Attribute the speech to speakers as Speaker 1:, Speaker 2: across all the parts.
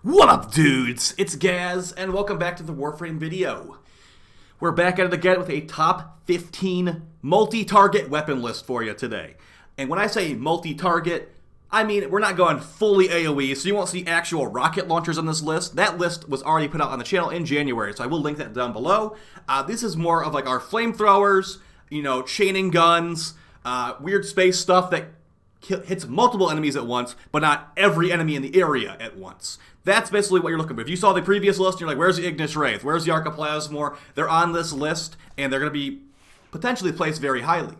Speaker 1: What up, dudes? It's Gaz, and welcome back to the Warframe video. We're back at it again with a top 15 multi-target weapon list for you today. And when I say multi-target, I mean we're not going fully AoE, so you won't see actual rocket launchers on this list. That list was already put out on the channel in January, so I will link that down below. This is more of like our flamethrowers, chaining guns, weird space stuff that hits multiple enemies at once, but not every enemy in the area at once. That's basically what you're looking for. If you saw the previous list, you're like, where's the ignis wraith? Where's the archiplasmor? They're on this list, and they're going to be potentially placed very highly.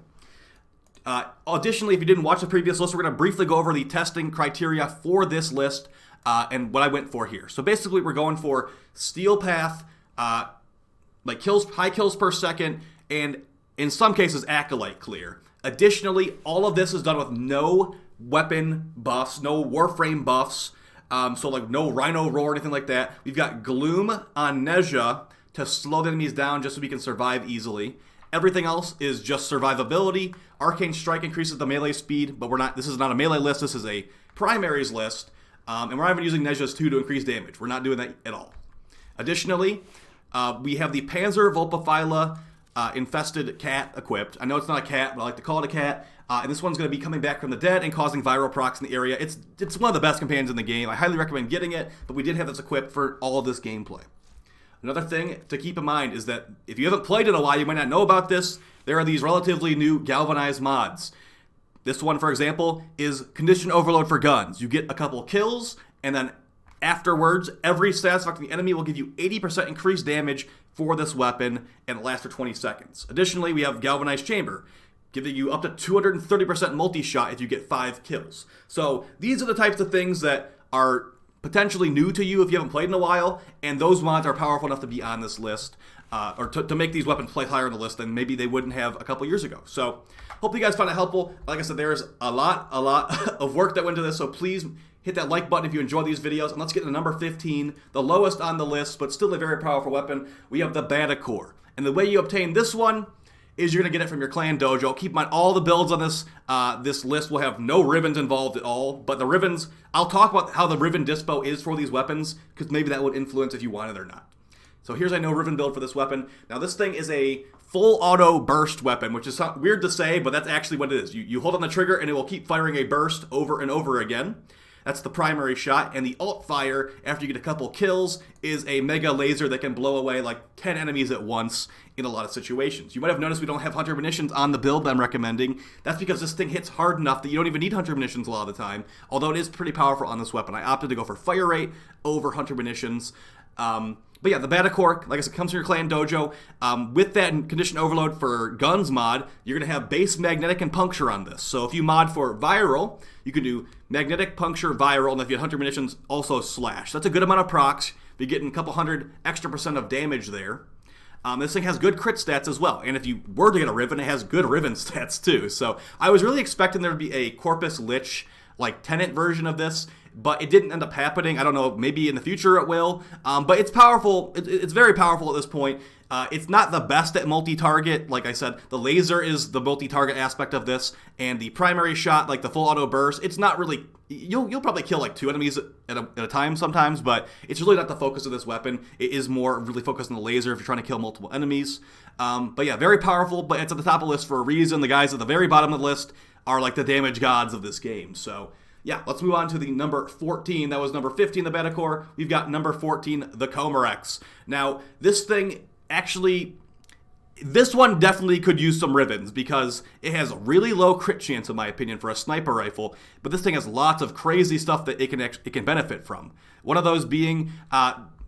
Speaker 1: Additionally, if you didn't watch the previous list, we're going to briefly go over the testing criteria for this list and what I went for here. So basically, we're going for steel path, like high kills per second, and in some cases, acolyte clear. Additionally, all of this is done with no weapon buffs, no Warframe buffs, so like no Rhino Roar or anything like that. We've got Gloom on Nezha to slow the enemies down just so we can survive easily. Everything else is just survivability. Arcane Strike increases the melee speed, but this is not a melee list, this is a primaries list, and we're not even using Nezha's 2 to increase damage. We're not doing that at all. Additionally, we have the Panzer Vulpaphyla infested cat equipped. I know it's not a cat, but I like to call it a cat. And this one's going to be coming back from the dead and causing viral procs in the area. It's one of the best companions in the game. I highly recommend getting it, but we did have this equipped for all of this gameplay. Another thing to keep in mind is that if you haven't played in a while, you might not know about this. There are these relatively new galvanized mods. This one, for example, is Condition Overload for guns. You get a couple kills, and then afterwards, every status effect of the enemy will give you 80% increased damage for this weapon, and it lasts for 20 seconds. Additionally, we have Galvanized Chamber, giving you up to 230% multi-shot if you get 5 kills. So these are the types of things that are potentially new to you if you haven't played in a while, and those mods are powerful enough to be on this list, or to make these weapons play higher on the list than maybe they wouldn't have a couple years ago. So hope you guys found it helpful. Like I said, there's a lot of work that went into this, so please hit that like button if you enjoy these videos, and let's get to number 15, the lowest on the list, but still a very powerful weapon. We have the Batacore, and the way you obtain this one is you're going to get it from your clan dojo. Keep in mind, all the builds on this list will have no Rivens involved at all, but the Rivens, I'll talk about how the Riven dispo is for these weapons, because maybe that would influence if you want it or not. So here's a no Riven build for this weapon. Now this thing is a full auto burst weapon, which is weird to say, but that's actually what it is. You hold on the trigger and it will keep firing a burst over and over again. That's the primary shot, and the alt fire, after you get a couple kills, is a mega laser that can blow away like 10 enemies at once in a lot of situations. You might have noticed we don't have Hunter Munitions on the build that I'm recommending. That's because this thing hits hard enough that you don't even need Hunter Munitions a lot of the time, although it is pretty powerful on this weapon. I opted to go for fire rate over Hunter Munitions. But yeah, the Batacore, like I said, comes from your clan dojo. With that Condition Overload for guns mod, you're going to have base magnetic and puncture on this. So if you mod for viral, you can do magnetic, puncture, viral, and if you have Hunter Munitions, also slash. That's a good amount of procs. You're getting a couple hundred extra % of damage there. This thing has good crit stats as well, and if you were to get a Riven, it has good Riven stats too. So I was really expecting there to be a Corpus Lich, like Tenant version of this, but it didn't end up happening. I don't know, maybe in the future it will, but it's powerful. It's very powerful at this point. It's not the best at multi-target. Like I said, the laser is the multi-target aspect of this, and the primary shot, like the full auto burst, it's not really, you'll probably kill like 2 enemies at a time sometimes, but it's really not the focus of this weapon. It is more really focused on the laser if you're trying to kill multiple enemies. But yeah, very powerful, but it's at the top of the list for a reason. The guys at the very bottom of the list are like the damage gods of this game. So yeah, let's move on to the number 14. That was number 15, the Batacore. We've got number 14, the Comorex. Now, this thing actually, this one definitely could use some Rivens because it has a really low crit chance, in my opinion, for a sniper rifle, but this thing has lots of crazy stuff that it can benefit from. One of those being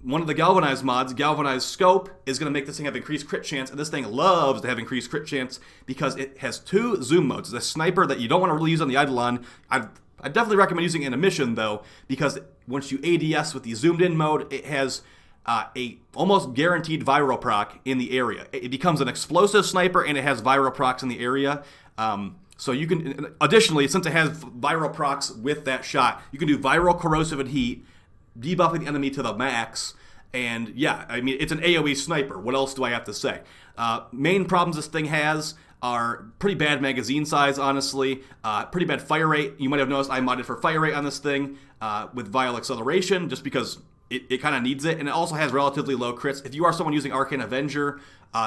Speaker 1: one of the galvanized mods, Galvanized Scope, is going to make this thing have increased crit chance, and this thing loves to have increased crit chance because it has 2 zoom modes. It's a sniper that you don't want to really use on the Eidolon. I definitely recommend using it in a mission, though, because once you ADS with the zoomed-in mode, it has a almost guaranteed viral proc in the area. It becomes an explosive sniper, and it has viral procs in the area. So you can, additionally, since it has viral procs with that shot, you can do viral, corrosive, and heat, debuffing the enemy to the max. And yeah, I mean, it's an AoE sniper. What else do I have to say? Main problems this thing has, are pretty bad magazine size, honestly. Pretty bad fire rate. You might have noticed I modded for fire rate on this thing with Vile Acceleration, just because it kind of needs it. And it also has relatively low crits. If you are someone using Arcane Avenger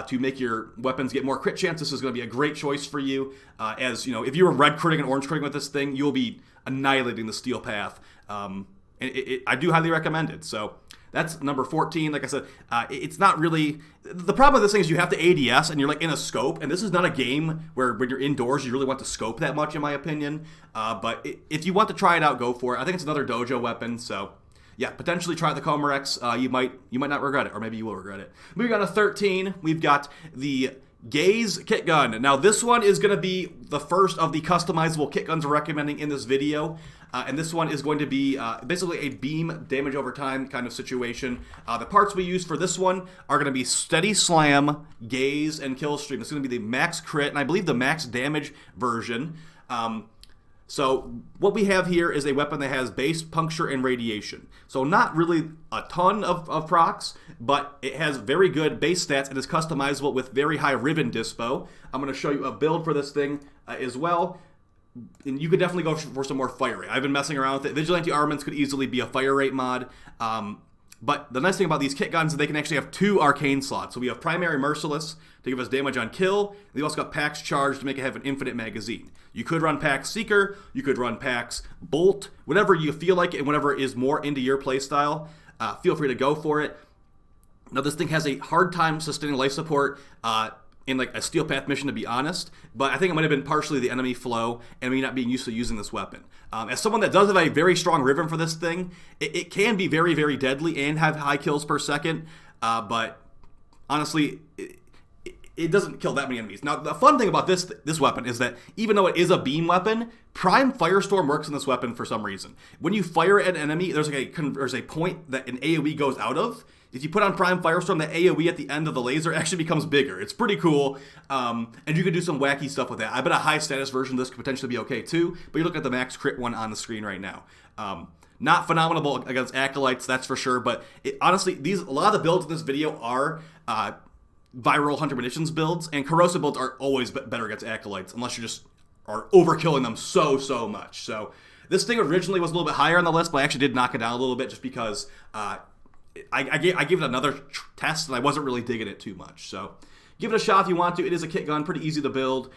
Speaker 1: to make your weapons get more crit chance, this is going to be a great choice for you. As you know, if you were red critting and orange critting with this thing, you'll be annihilating the steel path. I do highly recommend it. So that's number 14. Like I said, it's not really... The problem with this thing is you have to ADS and you're like in a scope, and this is not a game where when you're indoors you really want to scope that much, in my opinion. But if you want to try it out, go for it. I think it's another dojo weapon, so yeah, potentially try the Comarex. You might not regret it, or maybe you will regret it. Moving on to 13, we've got the Gaze Kit Gun. Now this one is going to be the first of the customizable kit guns we're recommending in this video. And this one is going to be basically a beam damage over time kind of situation. The parts we use for this one are going to be Steady Slam, Gaze, and Kill Stream. It's going to be the max crit, and I believe the max damage version. So what we have here is a weapon that has base, puncture, and radiation. So not really a ton of procs, but it has very good base stats and is customizable with very high Riven dispo. I'm going to show you a build for this thing as well. And you could definitely go for some more fire rate. I've been messing around with it. Vigilante Armaments could easily be a fire rate mod. But the nice thing about these kit guns is they can actually have 2 arcane slots. So we have Primary Merciless to give us damage on kill. We've also got Pax Charge to make it have an infinite magazine. You could run Pax Seeker. You could run Pax Bolt. Whatever you feel like and whatever is more into your playstyle, feel free to go for it. Now this thing has a hard time sustaining life support in like a Steel Path mission, to be honest, but I think it might have been partially the enemy flow and me not being used to using this weapon. As someone that does have a very strong Riven for this thing, it can be very, very deadly and have high kills per second, but honestly, it doesn't kill that many enemies. Now, the fun thing about this weapon is that even though it is a beam weapon, Prime Firestorm works in this weapon for some reason. When you fire at an enemy, there's a point that an AoE goes out of. If you put on Prime Firestorm, the AoE at the end of the laser actually becomes bigger. It's pretty cool, and you can do some wacky stuff with that. I bet a high status version of this could potentially be okay too, but you look at the max crit one on the screen right now. Not phenomenal against Acolytes, that's for sure, but honestly, a lot of the builds in this video are viral Hunter Munitions builds, and Corrosive builds are always better against Acolytes, unless you just are overkilling them so much. So this thing originally was a little bit higher on the list, but I actually did knock it down a little bit just because I gave it another test, and I wasn't really digging it too much. So give it a shot if you want to. It is a kit gun, pretty easy to build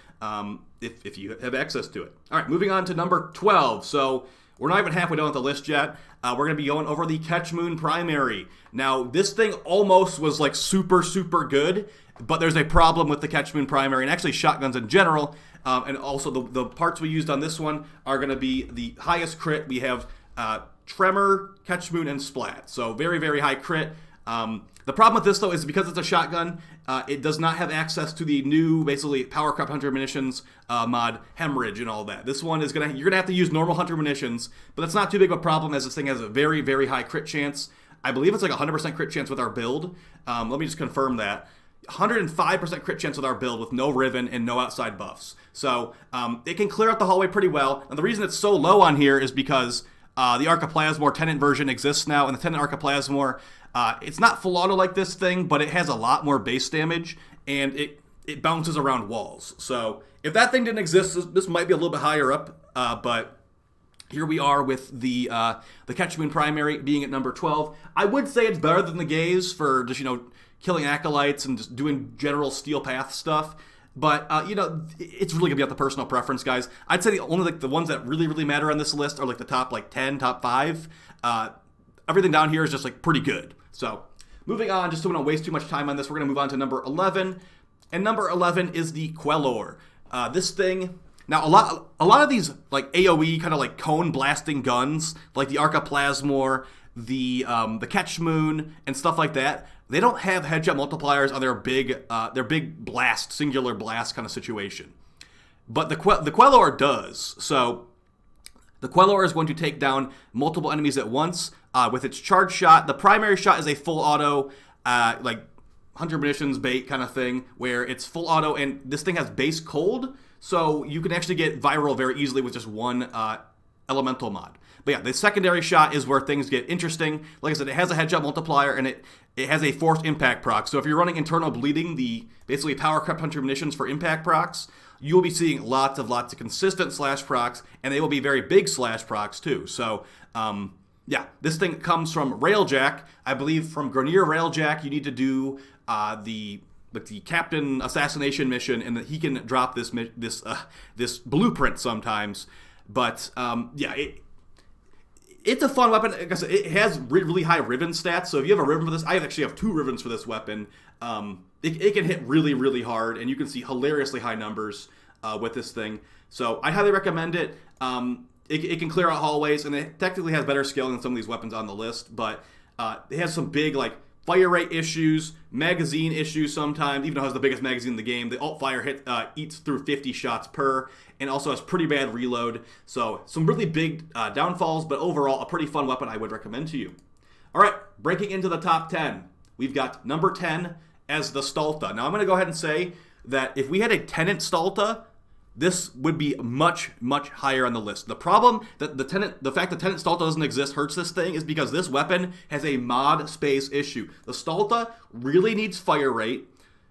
Speaker 1: if you have access to it. All right, moving on to number 12. So we're not even halfway done with the list yet. We're going to be going over the Catch Moon Primary. Now, this thing almost was like super good, but there's a problem with the Catch Moon Primary, and actually shotguns in general. And also the parts we used on this one are going to be the highest crit. We have Tremor, Catch Moon, and Splat. So very, very high crit. The problem with this, though, is because it's a shotgun, it does not have access to the new, basically, Power Crop Hunter Munitions mod, Hemorrhage, and all that. This one is you're gonna have to use normal Hunter Munitions, but that's not too big of a problem, as this thing has a very, very high crit chance. I believe it's like 100% crit chance with our build. Let me just confirm that. 105% crit chance with our build with no Riven and no outside buffs. So it can clear out the hallway pretty well. And the reason it's so low on here is because the Archiplasmor Tenant version exists now, and the Tenant Archiplasmor, it's not full auto like this thing, but it has a lot more base damage, and it bounces around walls. So if that thing didn't exist, this might be a little bit higher up, but here we are with the Catch Moon Primary being at number 12. I would say it's better than the Gaze for just, killing Acolytes and just doing general Steel Path stuff. But, it's really going to be up to personal preference, guys. I'd say only the ones that really, really matter on this list are like the top 10, top 5. Everything down here is just pretty good. So moving on, just so we don't waste too much time on this, we're going to move on to number 11. And number 11 is the Quelor. This thing... Now, a lot of these AoE kind of cone blasting guns, like the Archiplasmor, the Catch Moon, and stuff like that, they don't have headshot multipliers on their big blast, singular blast kind of situation. But the Quelor does. So the Quelor is going to take down multiple enemies at once with its charge shot. The primary shot is a full auto, Hunter Munitions bait kind of thing, where it's full auto, and this thing has base cold, so you can actually get viral very easily with just one elemental mod. But yeah, the secondary shot is where things get interesting. Like I said, it has a headshot multiplier, and it has a forced impact proc. So if you're running internal bleeding, the basically power crept hunter munitions for impact procs, you will be seeing lots of consistent slash procs, and they will be very big slash procs too. So yeah, this thing comes from Railjack. I believe from Grenier Railjack, you need to do the captain assassination mission, and that he can drop this blueprint sometimes. But yeah, it's a fun weapon. Like I said, it has really high Riven stats. So if you have a Riven for this, I actually have 2 Rivens for this weapon. It can hit really, really hard, and you can see hilariously high numbers with this thing. So I highly recommend it. It can clear out hallways, and it technically has better skill than some of these weapons on the list, but it has some big fire rate issues, magazine issues sometimes, even though it has the biggest magazine in the game. The alt fire eats through 50 shots per, and also has pretty bad reload. So some really big downfalls, but overall a pretty fun weapon I would recommend to you. All right, breaking into the top 10, we've got number 10 as the Stulta. Now I'm going to go ahead and say that if we had a Tenant Stulta, this would be much, much higher on the list. The problem that the fact that Tenant Stulta doesn't exist hurts this thing is because this weapon has a mod space issue. The Stulta really needs fire rate.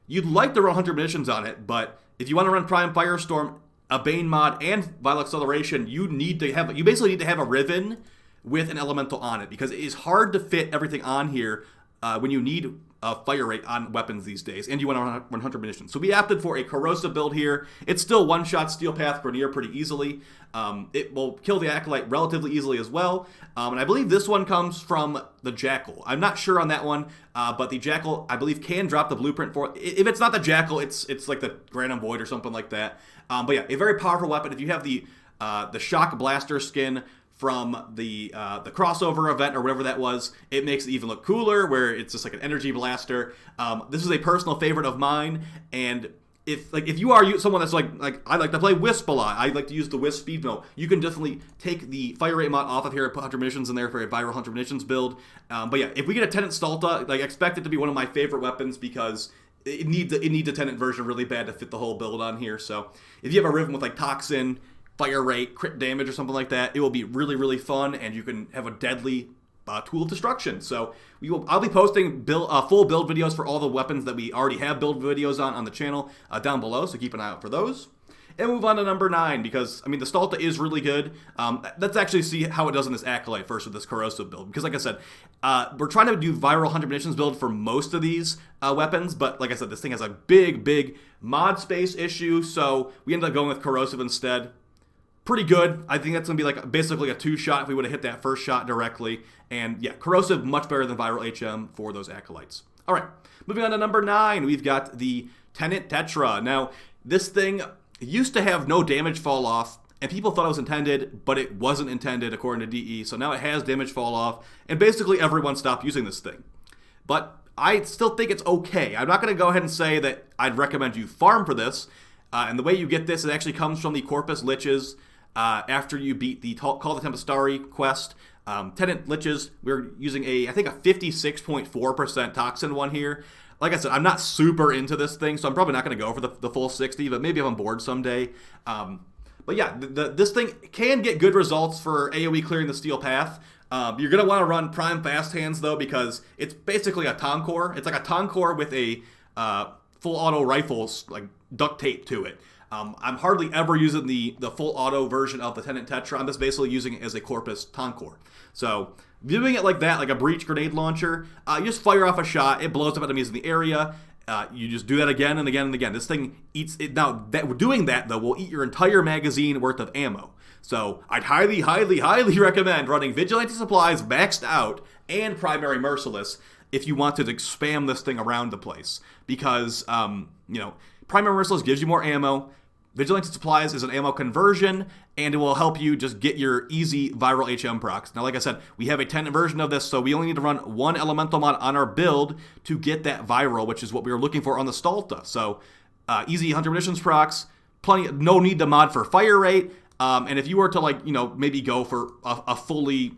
Speaker 1: You'd like to run 100 munitions on it, but if you want to run Prime Firestorm, a Bane mod, and Vital Acceleration, you basically need to have a Riven with an elemental on it, because it is hard to fit everything on here when you need fire rate on weapons these days, and you want to run 100 munitions. So we opted for a corrosive build here. It's still one-shot Steel Path Grenier pretty easily. It will kill the Acolyte relatively easily as well, and I believe this one comes from the Jackal. I'm not sure on that one, but the Jackal, I believe, can drop the blueprint for it. If it's not the Jackal, it's like the Granum Void or something like that. But yeah, a very powerful weapon. If you have the Shock Blaster skin from the crossover event or whatever that was, it makes it even look cooler, where it's just like an energy blaster. This is a personal favorite of mine, and if you are someone that's like I like to play Wisp a lot, I like to use the Wisp speed mode, you can definitely take the fire rate mod off of here and put 100 munitions in there for a viral 100 munitions build. But yeah, if we get a Tenant Stulta, expect it to be one of my favorite weapons, because it needs a Tenant version really bad to fit the whole build on here. So if you have a Riven with Toxin, fire rate, crit damage, or something like that, it will be really, really fun, and you can have a deadly tool of destruction. So I'll be posting full build videos for all the weapons that we already have build videos on the channel down below, so keep an eye out for those. And move on to number 9, because, the Stulta is really good. Let's actually see how it does in this Acolyte first with this corrosive build, because like I said, we're trying to do viral 100 munitions build for most of these weapons, but like I said, this thing has a big, big mod space issue, so we ended up going with corrosive instead. Pretty good. I think that's going to be basically a 2-shot if we would have hit that first shot directly. And yeah, corrosive, much better than viral HM for those Acolytes. All right, moving on to number 9, we've got the Tenant Tetra. Now, this thing used to have no damage fall off, and people thought it was intended, but it wasn't intended according to DE. So now it has damage fall off, and basically everyone stopped using this thing. But I still think it's okay. I'm not going to go ahead and say that I'd recommend you farm for this. And the way you get this, it actually comes from the Corpus Liches. After you beat the Call the Tempestari quest. Tenant Liches, we're using I think a 56.4% Toxin one here. Like I said, I'm not super into this thing, so I'm probably not going to go for the full 60, but maybe if I'm bored someday. But yeah, this thing can get good results for AoE clearing the Steel Path. You're going to want to run Prime Fast Hands, though, because it's basically a Tonkor. It's like a Tonkor with a full auto rifles, duct tape to it. I'm hardly ever using the full auto version of the Tenant Tetra. I'm just basically using it as a Corpus Tonkor. So viewing it like that, like a breach grenade launcher, you just fire off a shot, it blows up enemies in the area. You just do that again and again and again. This thing eats it. Now, doing that, though, will eat your entire magazine worth of ammo. So I'd highly, highly, highly recommend running Vigilante Supplies maxed out and Primary Merciless if you want to spam this thing around the place. Because, Primary Merciless gives you more ammo. Vigilante Supplies is an ammo conversion, and it will help you just get your easy viral HM procs. Now, like I said, we have a Tenant version of this, so we only need to run one elemental mod on our build to get that viral, which is what we were looking for on the Stulta. So, easy 100 munitions procs, no need to mod for fire rate, and if you were to maybe go for a fully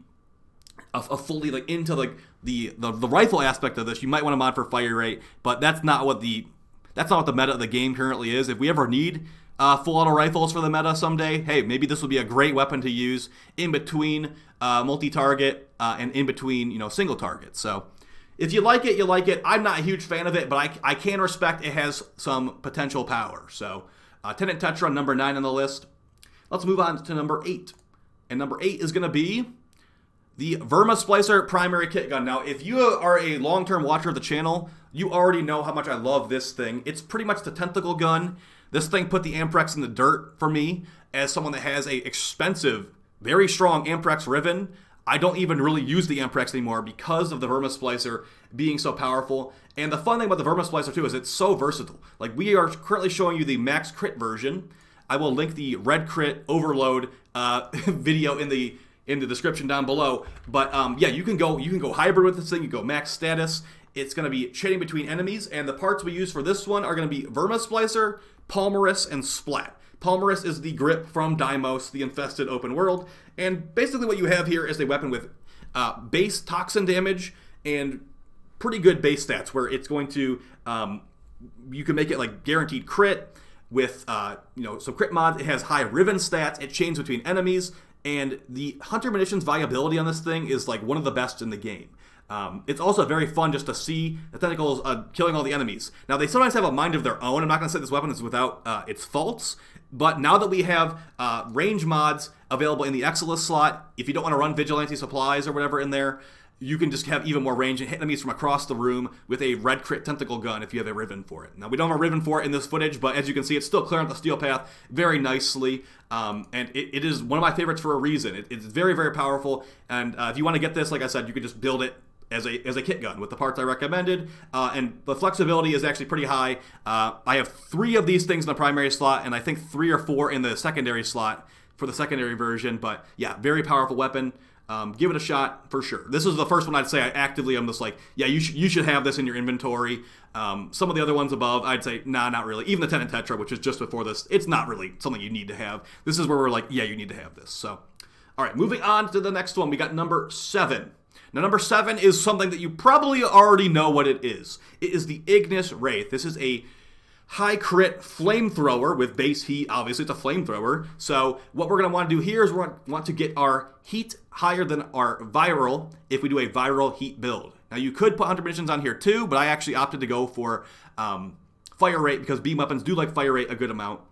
Speaker 1: into the rifle aspect of this, you might want to mod for fire rate, but that's not what the meta of the game currently is. If we ever need full auto rifles for the meta someday, hey, maybe this would be a great weapon to use in between multi-target and in between, single target. So if you like it, you like it. I'm not a huge fan of it, but I can respect it has some potential power. So Tenant Tetra, number 9 on the list. Let's move on to number 8. And number 8 is going to be the Vermisplicer primary kit gun. Now, if you are a long-term watcher of the channel, you already know how much I love this thing. It's pretty much the tentacle gun. This thing put the Amprex in the dirt for me as someone that has a expensive, very strong Amprex Riven. I don't even really use the Amprex anymore because of the Vermisplicer being so powerful. And the fun thing about the Vermisplicer too is it's so versatile. Like, we are currently showing you the max crit version. I will link the red crit overload video in the description down below. But yeah, you can go hybrid with this thing. You go max status. It's going to be shading between enemies, and the parts we use for this one are going to be Vermisplicer, Palmaris, and Splat. Palmaris is the grip from Deimos, the infested open world, and basically what you have here is a weapon with base toxin damage and pretty good base stats, where it's going to you can make it like guaranteed crit with some crit mods. It has high Riven stats. It chains between enemies. And the Hunter Munitions viability on this thing is like one of the best in the game. It's also very fun just to see the tentacles killing all the enemies. Now, they sometimes have a mind of their own. I'm not going to say this weapon is without its faults, but now that we have range mods available in the Exilus slot, if you don't want to run Vigilante Supplies or whatever in there, you can just have even more range and hit enemies from across the room with a red crit tentacle gun if you have a Riven for it. Now, we don't have a Riven for it in this footage, but as you can see, it's still clearing out the steel path very nicely. And it is one of my favorites for a reason. It's very, very powerful. And if you want to get this, like I said, you can just build it as a kit gun with the parts I recommended. And the flexibility is actually pretty high. I have 3 of these things in the primary slot, and I think 3 or 4 in the secondary slot for the secondary version. But yeah, very powerful weapon. Give it a shot for sure. This is the first one I'd say I'm just like, yeah, you should have this in your inventory. Some of the other ones above, I'd say, nah, not really. Even the Tenant Tetra, which is just before this, it's not really something you need to have. This is where we're like, yeah, you need to have this. So, all right, moving on to the next one, we got number 7. Now, number 7 is something that you probably already know what it is. It is the Ignis Wraith. This is a high crit flamethrower with base heat. Obviously, it's a flamethrower. So what we're going to want to do here is we want to get our heat higher than our viral if we do a viral heat build. Now, you could put Hunter Munitions on here too, but I actually opted to go for fire rate because beam weapons do like fire rate a good amount.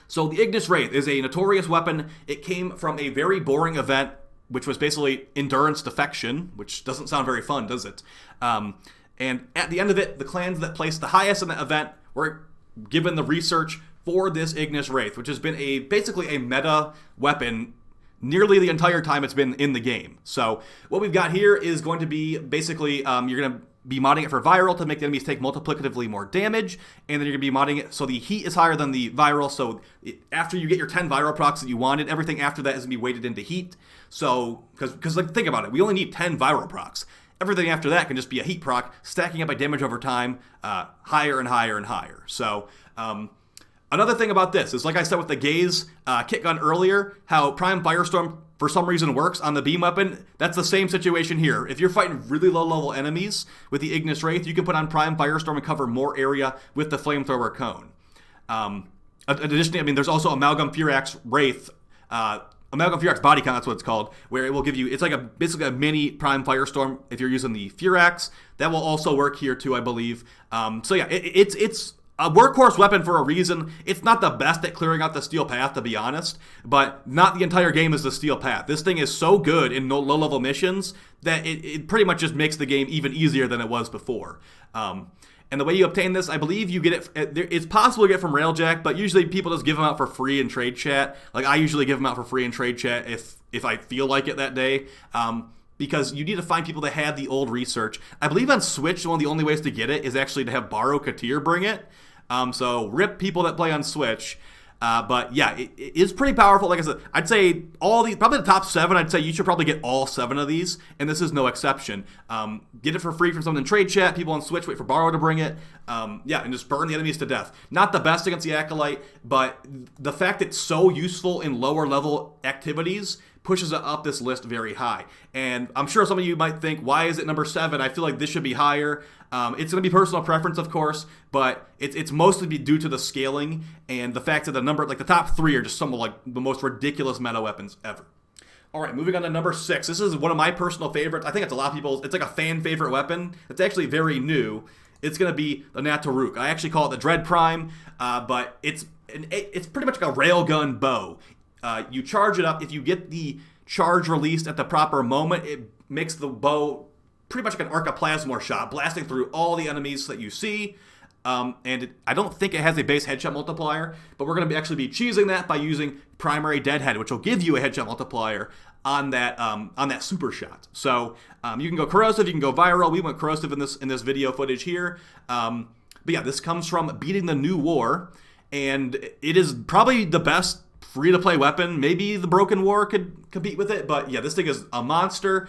Speaker 1: So the Ignis Wraith is a notorious weapon. It came from a very boring event, which was basically Endurance Defection, which doesn't sound very fun, does it? And at the end of it, the clans that placed the highest in the event were given the research for this Ignis Wraith, which has been basically a meta weapon nearly the entire time it's been in the game. So what we've got here is going to be basically, you're going to be modding it for viral to make the enemies take multiplicatively more damage, and then you're going to be modding it so the heat is higher than the viral, so after you get your 10 viral procs that you wanted, everything after that is going to be weighted into heat. So, because like, think about it, we only need 10 viral procs. Everything after that can just be a heat proc, stacking up by damage over time, higher and higher and higher. So, another thing about this is, like I said with the Gaze kit gun earlier, how Prime Firestorm for some reason works on the beam weapon. That's the same situation here. If you're fighting really low level enemies with the Ignis Wraith, you can put on Prime Firestorm and cover more area with the Flamethrower Cone. Additionally, I mean, there's also Amalgam Furax Wraith, Amalgam Furax Body Count, that's what it's called, where it will give you, it's like basically a mini Prime Firestorm if you're using the Furax. That will also work here too, I believe. So yeah, it's a workhorse weapon for a reason. It's not the best at clearing out the steel path, to be honest, but not the entire game is the steel path. This thing is so good in low-level missions that it pretty much just makes the game even easier than it was before. And the way you obtain this, I believe you get it, it's possible to get from Railjack, but usually people just give them out for free in trade chat. Like, I usually give them out for free in trade chat if I feel like it that day. Because you need to find people that had the old research. I believe on Switch, one of the only ways to get it is actually to have Baro Katir bring it. So rip people that play on Switch. But yeah, it is pretty powerful. Like I said, I'd say probably the top 7, I'd say you should probably get all 7 of these, and this is no exception. Get it for free from someone in trade chat, people on Switch, wait for Baro to bring it. Yeah, and just burn the enemies to death. Not the best against the Acolyte, but the fact it's so useful in lower level activities pushes it up this list very high. And I'm sure some of you might think, why is it number 7? I feel like this should be higher. It's going to be personal preference, of course, but it's mostly due to the scaling and the fact that the top 3 are just some of like the most ridiculous meta weapons ever. All right, moving on to number 6. This is one of my personal favorites. I think it's a lot of people's. It's like a fan favorite weapon. It's actually very new. It's going to be the Nataruk. I actually call it the Dread Prime, but it's pretty much like a railgun bow. You charge it up. If you get the charge released at the proper moment, it makes the bow pretty much like an arcoplasmor shot, blasting through all the enemies that you see. I don't think it has a base headshot multiplier, but we're going to actually be cheesing that by using primary deadhead, which will give you a headshot multiplier on that super shot. So you can go corrosive, you can go viral. We went corrosive in this video footage here. But yeah, this comes from beating the new war, and it is probably the best free-to-play weapon. Maybe the Broken War could compete with it, but yeah, this thing is a monster.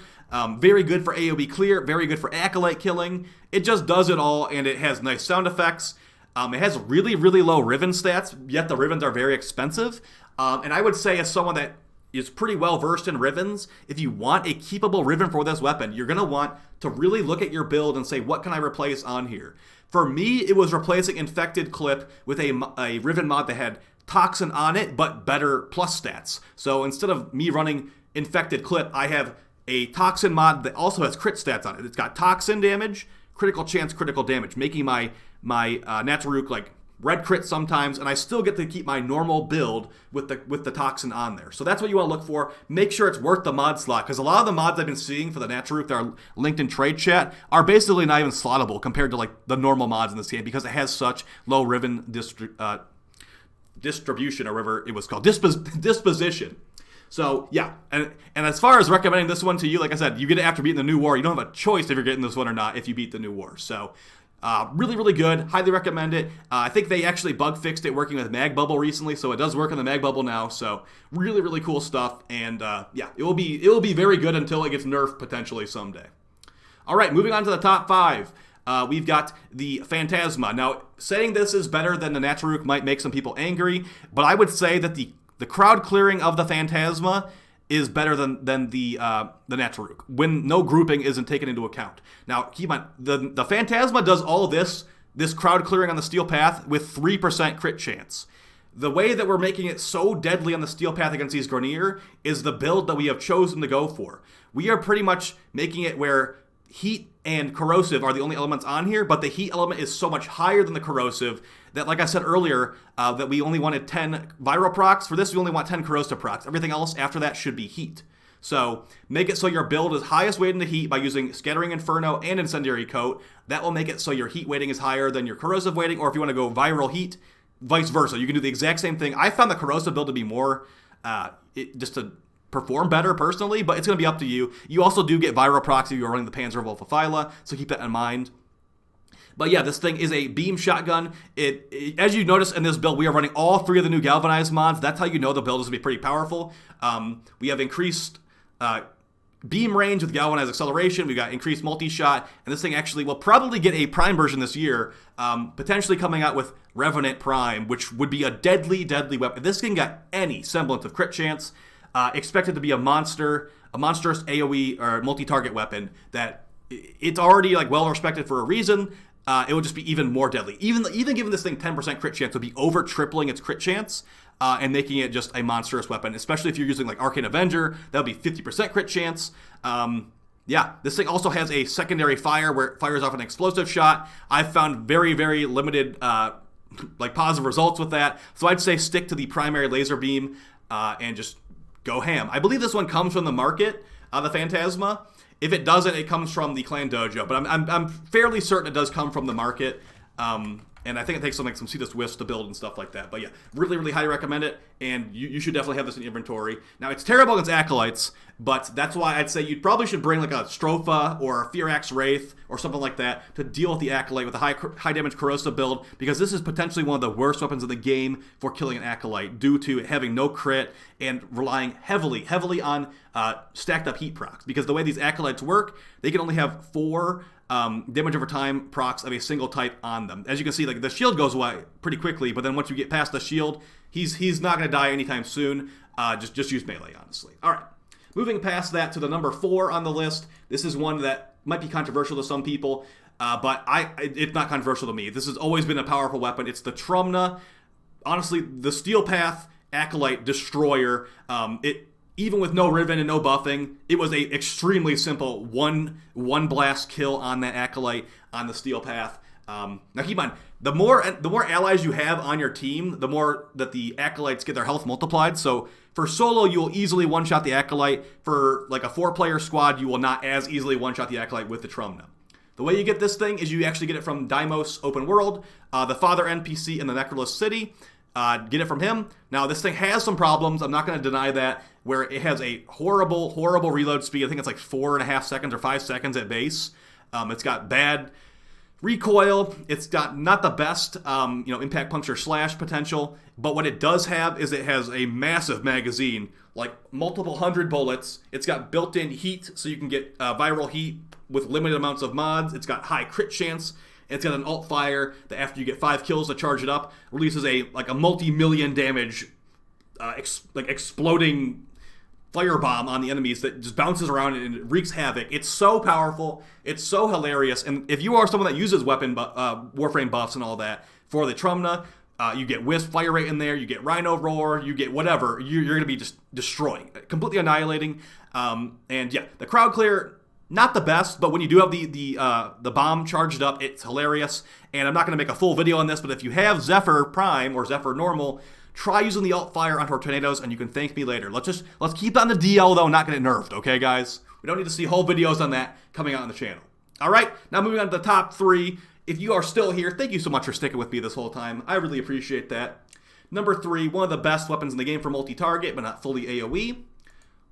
Speaker 1: Very good for AoE clear, very good for acolyte killing. It just does it all, and it has nice sound effects. It has really, really low Riven stats, yet the Rivens are very expensive. And I would say, as someone that is pretty well versed in Rivens, if you want a keepable Riven for this weapon, you're going to want to really look at your build and say, what can I replace on here? For me, it was replacing Infected Clip with a Riven mod that had Toxin on it, but better plus stats. So instead of me running Infected Clip, I have a Toxin mod that also has crit stats on it. It's got Toxin damage, critical chance, critical damage, making my Nataruk like red crit sometimes, and I still get to keep my normal build with the Toxin on there. So that's what you want to look for. Make sure it's worth the mod slot, because a lot of the mods I've been seeing for the Nataruk that are linked in trade chat are basically not even slottable compared to like the normal mods in this game, because it has such low Riven distribution, or whatever it was called, disposition. So yeah, and as far as recommending this one to you, like I said, you get it after beating the new war. You don't have a choice if you're getting this one or not if you beat the new war. So really, really good. Highly recommend it. I think they actually bug fixed it working with Mag Bubble recently, so it does work on the Mag Bubble now. So really, really cool stuff. And yeah, it will be very good until it gets nerfed potentially someday. All right, moving on to the top 5. We've got the Phantasma. Now, saying this is better than the Nataruk might make some people angry, but I would say that the crowd clearing of the Phantasma is better than the Nataruk when no grouping isn't taken into account. Now, keep in mind, the Phantasma does all this crowd clearing on the Steel Path with 3% crit chance. The way that we're making it so deadly on the Steel Path against these Grineer is the build that we have chosen to go for. We are pretty much making it where heat and corrosive are the only elements on here, but the heat element is so much higher than the corrosive that, like I said earlier, that we only wanted 10 viral procs. For this, we only want 10 corrosive procs. Everything else after that should be heat. So make it so your build is highest weight into heat by using Scattering Inferno and Incendiary Coat. That will make it so your heat weighting is higher than your corrosive weighting, or if you want to go viral heat, vice versa. You can do the exact same thing. I found the corrosive build to be more, just to perform better personally, but it's going to be up to you. You also do get viral procs if you're running the Panzerwolf of Phyla, so keep that in mind. But yeah, this thing is a beam shotgun. As you notice in this build, we are running all 3 of the new galvanized mods. That's how you know the build is going to be pretty powerful. We have increased beam range with galvanized acceleration. We got increased multi-shot, and this thing actually will probably get a prime version this year, potentially coming out with Revenant Prime, which would be a deadly, deadly weapon. If this thing got any semblance of crit chance, expected to be a monstrous AoE or multi-target weapon that it's already like well respected for a reason. It would just be even more deadly. Even giving this thing 10% crit chance would be over tripling its crit chance and making it just a monstrous weapon. Especially if you're using like Arcane Avenger, that would be 50% crit chance. Yeah, this thing also has a secondary fire where it fires off an explosive shot. I've found very, very limited like positive results with that. So I'd say stick to the primary laser beam and just go ham. I believe this one comes from the market, the Phantasma. If it doesn't, it comes from the Clan Dojo. But I'm fairly certain it does come from the market. And I think it takes some Cetus Wisps to build and stuff like that. But yeah, really, really highly recommend it. And you should definitely have this in inventory. Now, it's terrible against Acolytes, but that's why I'd say you probably should bring like a Stropha or a Firax Wraith or something like that to deal with the Acolyte with a high damage corrosive build, because this is potentially one of the worst weapons in the game for killing an Acolyte due to having no crit and relying heavily on stacked up heat procs. Because the way these Acolytes work, they can only have 4 damage over time procs of a single type on them. As you can see, like the shield goes away pretty quickly, but then once you get past the shield, he's not going to die anytime soon. Just use melee, honestly. All right. Moving past that to the number 4 on the list, this is one that might be controversial to some people, but it's not controversial to me. This has always been a powerful weapon. It's the Trumna. Honestly, the Steel Path Acolyte Destroyer. Even with no Riven and no buffing, it was a extremely simple one blast kill on that Acolyte on the Steel Path. Now keep in mind, the more allies you have on your team, the more that the Acolytes get their health multiplied. So for solo, you will easily one-shot the Acolyte. For like a 4-player squad, you will not as easily one-shot the Acolyte with the Trumna. The way you get this thing is you actually get it from Deimos Open World, the Father NPC in the Necroless City. Get it from him. Now, this thing has some problems. I'm not going to deny that, where it has a horrible, horrible reload speed. I think it's like 4.5 seconds or 5 seconds at base. It's got bad recoil. It's got not the best, impact, puncture, slash potential. But what it does have is it has a massive magazine, like multiple 100 bullets. It's got built-in heat, so you can get viral heat with limited amounts of mods. It's got high crit chance. It's got an alt fire that after you get 5 kills to charge it up, releases a multi-million damage, exploding firebomb on the enemies that just bounces around and it wreaks havoc. It's so powerful. It's so hilarious. And if you are someone that uses Warframe buffs and all that for the Trumna, you get Wisp Fire Rate in there, you get Rhino Roar, you get whatever. You're going to be just destroying, completely annihilating. And yeah, the crowd clear, not the best, but when you do have the bomb charged up, it's hilarious. And I'm not going to make a full video on this, but if you have Zephyr Prime or Zephyr Normal, try using the alt fire on tornadoes, and you can thank me later. Let's keep on the DL though, not get it nerfed, okay, guys? We don't need to see whole videos on that coming out on the channel. All right, now moving on to the top 3. If you are still here, thank you so much for sticking with me this whole time. I really appreciate that. Number 3, one of the best weapons in the game for multi-target, but not fully AoE.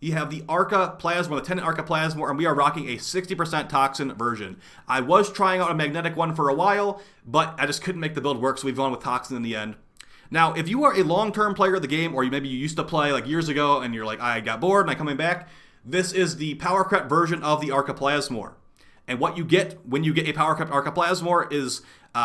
Speaker 1: You have the Arca Plasma, the Tenant Arca Plasma, and we are rocking a 60% Toxin version. I was trying out a magnetic one for a while, but I just couldn't make the build work, so we've gone with Toxin in the end. Now, if you are a long-term player of the game, or maybe you used to play like years ago, and you're like, I got bored and I'm coming back, this is the Power Crept version of the Arca Plasmor. And what you get when you get a Power Crept Arca Plasmor is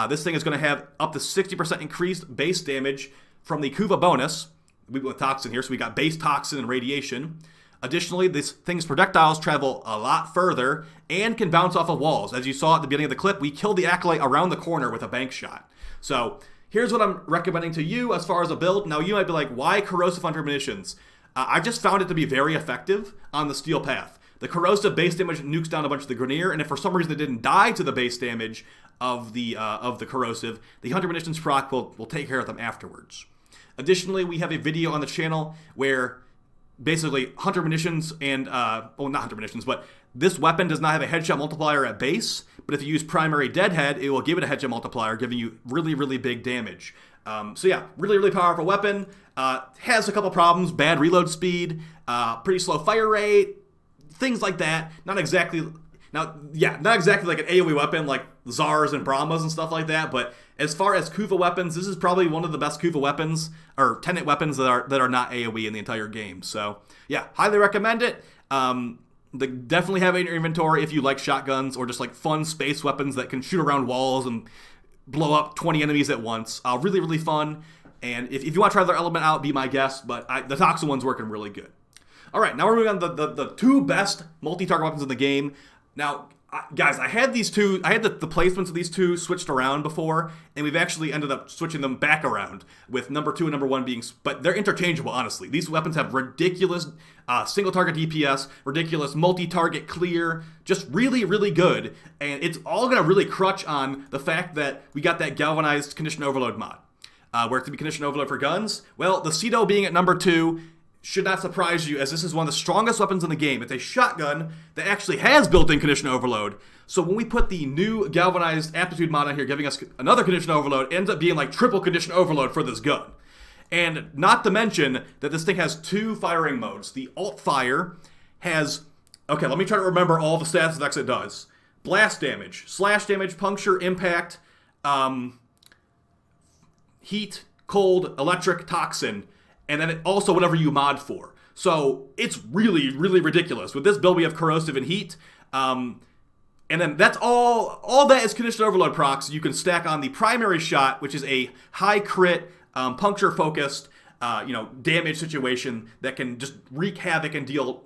Speaker 1: this thing is going to have up to 60% increased base damage from the Kuva bonus. We went with Toxin here, so we got base Toxin and Radiation. Additionally, this thing's projectiles travel a lot further and can bounce off of walls. As you saw at the beginning of the clip, we killed the Acolyte around the corner with a bank shot. So here's what I'm recommending to you as far as a build. Now, you might be like, why Corrosive Hunter Munitions? I just found it to be very effective on the Steel Path. The Corrosive base damage nukes down a bunch of the Grenier, and if for some reason it didn't die to the base damage of the Corrosive, the Hunter Munitions proc will take care of them afterwards. Additionally, we have a video on the channel where basically Hunter Munitions and, not Hunter Munitions, but this weapon does not have a headshot multiplier at base, but if you use primary Deadhead, it will give it a headshot multiplier, giving you really, really big damage. So yeah, really, really powerful weapon. Has a couple problems, bad reload speed, pretty slow fire rate, things like that. Not exactly like an AoE weapon like Zars and Brahmas and stuff like that, but as far as Kuva weapons, this is probably one of the best Kuva weapons, or Tenant weapons that are not AoE in the entire game. So yeah, highly recommend it. Definitely have it in your inventory if you like shotguns or just like fun space weapons that can shoot around walls and blow up 20 enemies at once. Really, really fun. And if you want to try their element out, be my guest, but the Toxin one's working really good. All right, now we're moving on to the 2 best multi-target weapons in the game. Now, guys, I had these 2, I had the placements of these 2 switched around before, and we've actually ended up switching them back around, with number 2 and number 1 being, but they're interchangeable, honestly. These weapons have ridiculous single-target DPS, ridiculous multi-target clear, just really, really good, and it's all going to really crutch on the fact that we got that galvanized Condition Overload mod. Where it could be Condition Overload for guns, well, the Cedo being at number 2 should not surprise you, as this is one of the strongest weapons in the game. It's a shotgun that actually has built-in Condition Overload. So when we put the new Galvanized Aptitude mod on here, giving us another Condition Overload, it ends up being like triple Condition Overload for this gun. And not to mention that this thing has 2 firing modes. The Alt Fire has, okay, let me try to remember all the stats that it does. Blast damage, slash damage, puncture, impact, heat, cold, electric, toxin, and then also whatever you mod for. So it's really, really ridiculous. With this build, we have corrosive and heat. And then that's all that is Condition Overload procs. You can stack on the primary shot, which is a high crit, puncture focused, damage situation that can just wreak havoc and deal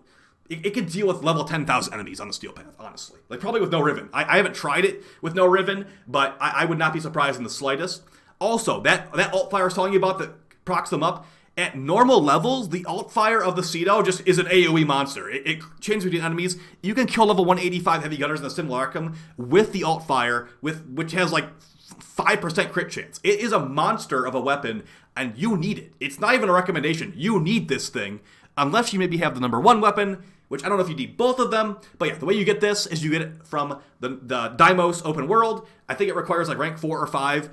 Speaker 1: it could deal with level 10,000 enemies on the steel path, honestly. Like, probably with no Riven. I haven't tried it with no Riven, but I would not be surprised in the slightest. Also, that alt fire I was telling you about that procs them up, at normal levels, the alt fire of the Cedo just is an AoE monster. It changes between enemies. You can kill level 185 heavy gunners in the Simulacrum with the alt fire, which has like 5% crit chance. It is a monster of a weapon, and you need it. It's not even a recommendation. You need this thing, unless you maybe have the number 1 weapon, which I don't know if you need both of them, but yeah, the way you get this is you get it from the Deimos open world. I think it requires like rank 4 or 5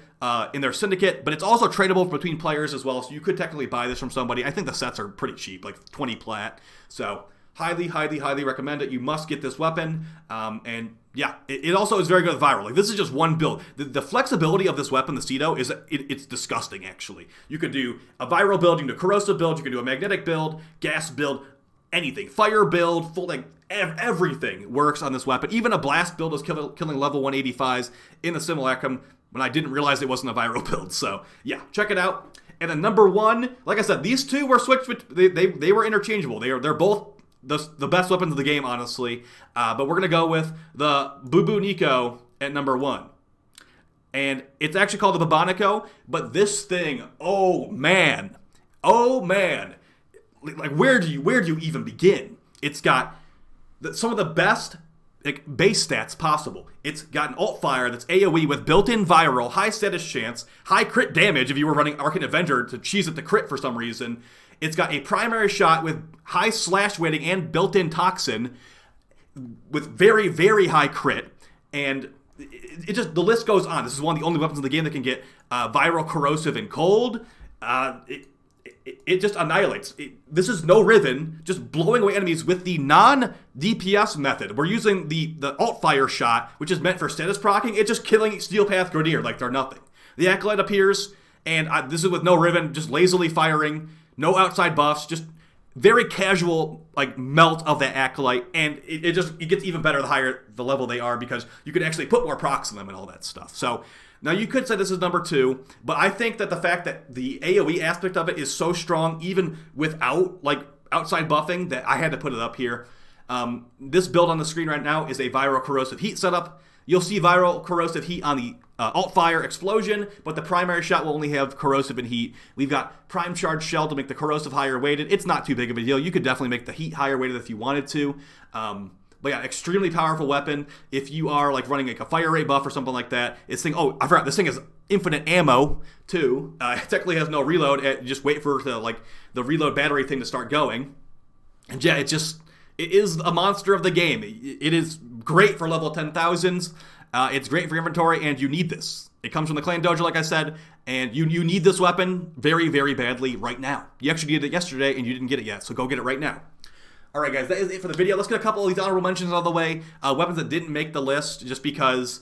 Speaker 1: in their syndicate, but it's also tradable between players as well, so you could technically buy this from somebody. I think the sets are pretty cheap, like 20 plat, so highly, highly, highly recommend it. You must get this weapon, and yeah, it also is very good with viral. Like, this is just one build. The flexibility of this weapon, the Cedo, it's disgusting, actually. You could do a viral build, you can do a corrosive build, you can do a magnetic build, gas build, anything. Fire build, full, like, everything works on this weapon. Even a blast build is killing level 185s in the Simulacrum when I didn't realize it wasn't a viral build. So, yeah, check it out. And then number 1, like I said, these two were switched. They were interchangeable. They're both the best weapons of the game, honestly. But we're going to go with the Boo Boo Nico at number 1. And it's actually called the Babanico, but this thing, oh man. Like, where do you even begin? It's got some of the best base stats possible. It's got an alt fire that's AoE with built-in viral, high status chance, high crit damage if you were running Arcane Avenger to cheese at the crit for some reason. It's got a primary shot with high slash weighting and built-in toxin with very, very high crit. And it just, the list goes on. This is one of the only weapons in the game that can get viral, corrosive, and cold. It just annihilates. This is no Riven, just blowing away enemies with the non-DPS method. We're using the alt fire shot, which is meant for status proccing. It's just killing Steel Path Grenadier like they're nothing. The Acolyte appears, and this is with no Riven, just lazily firing, no outside buffs, just very casual like melt of that Acolyte, and it gets even better the higher the level they are, because you can actually put more procs in them and all that stuff. So now, you could say this is number 2, but I think that the fact that the AoE aspect of it is so strong, even without like outside buffing, that I had to put it up here. This build on the screen right now is a viral corrosive heat setup. You'll see viral corrosive heat on the alt fire explosion, but the primary shot will only have corrosive and heat. We've got prime charge shell to make the corrosive higher weighted. It's not too big of a deal. You could definitely make the heat higher weighted if you wanted to. But yeah, extremely powerful weapon. If you are like running like a fire rate buff or something like that, this thing, oh, I forgot, this thing has infinite ammo too. It technically has no reload. Just wait for the reload battery thing to start going. And yeah, it is a monster of the game. It is great for level 10,000s. It's great for inventory, and you need this. It comes from the Clan Dojo, like I said, and you need this weapon very, very badly right now. You actually needed it yesterday, and you didn't get it yet, so go get it right now. Alright guys, that is it for the video. Let's get a couple of these honorable mentions out of the way. Weapons that didn't make the list just because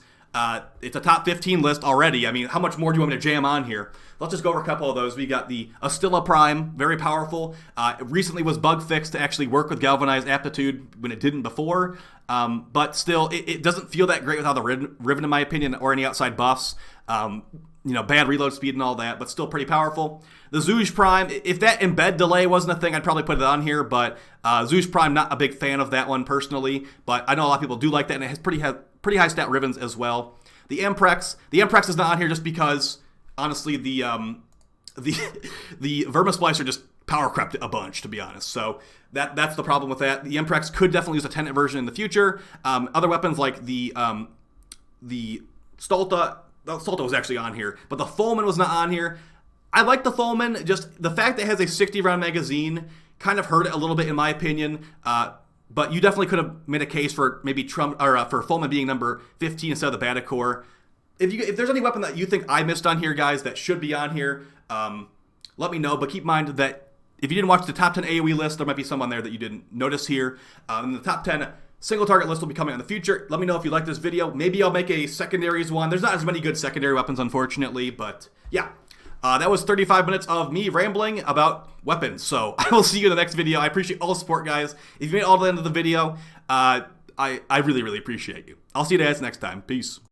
Speaker 1: it's a top 15 list already. I mean, how much more do you want me to jam on here? Let's just go over a couple of those. We got the Astilla Prime, very powerful. It recently was bug fixed to actually work with Galvanized Aptitude when it didn't before. But still, it doesn't feel that great without the Riven, in my opinion, or any outside buffs. Bad reload speed and all that, but still pretty powerful. The Zouge Prime, if that embed delay wasn't a thing, I'd probably put it on here, but Zouge Prime, not a big fan of that one personally, but I know a lot of people do like that, and it has pretty high stat Rivens as well. The Emprex is not on here just because, honestly, the Vermisplicer just power crept a bunch, to be honest, so that's the problem with that. The Emprex could definitely use a tenant version in the future. Other weapons like the Stolta, Stolta was actually on here, but the Fulman was not on here. I like the Fulman, just the fact that it has a 60-round magazine kind of hurt it a little bit in my opinion, but you definitely could have made a case for maybe for Fulman being number 15 instead of the Batacore. If there's any weapon that you think I missed on here, guys, that should be on here, let me know, but keep in mind that if you didn't watch the top 10 AoE list, there might be some on there that you didn't notice here. And the top 10 single target list will be coming in the future. Let me know if you like this video. Maybe I'll make a secondaries one. There's not as many good secondary weapons, unfortunately, but yeah. That was 35 minutes of me rambling about weapons. So I will see you in the next video. I appreciate all the support, guys. If you made it all to the end of the video, I really, really appreciate you. I'll see you guys next time. Peace.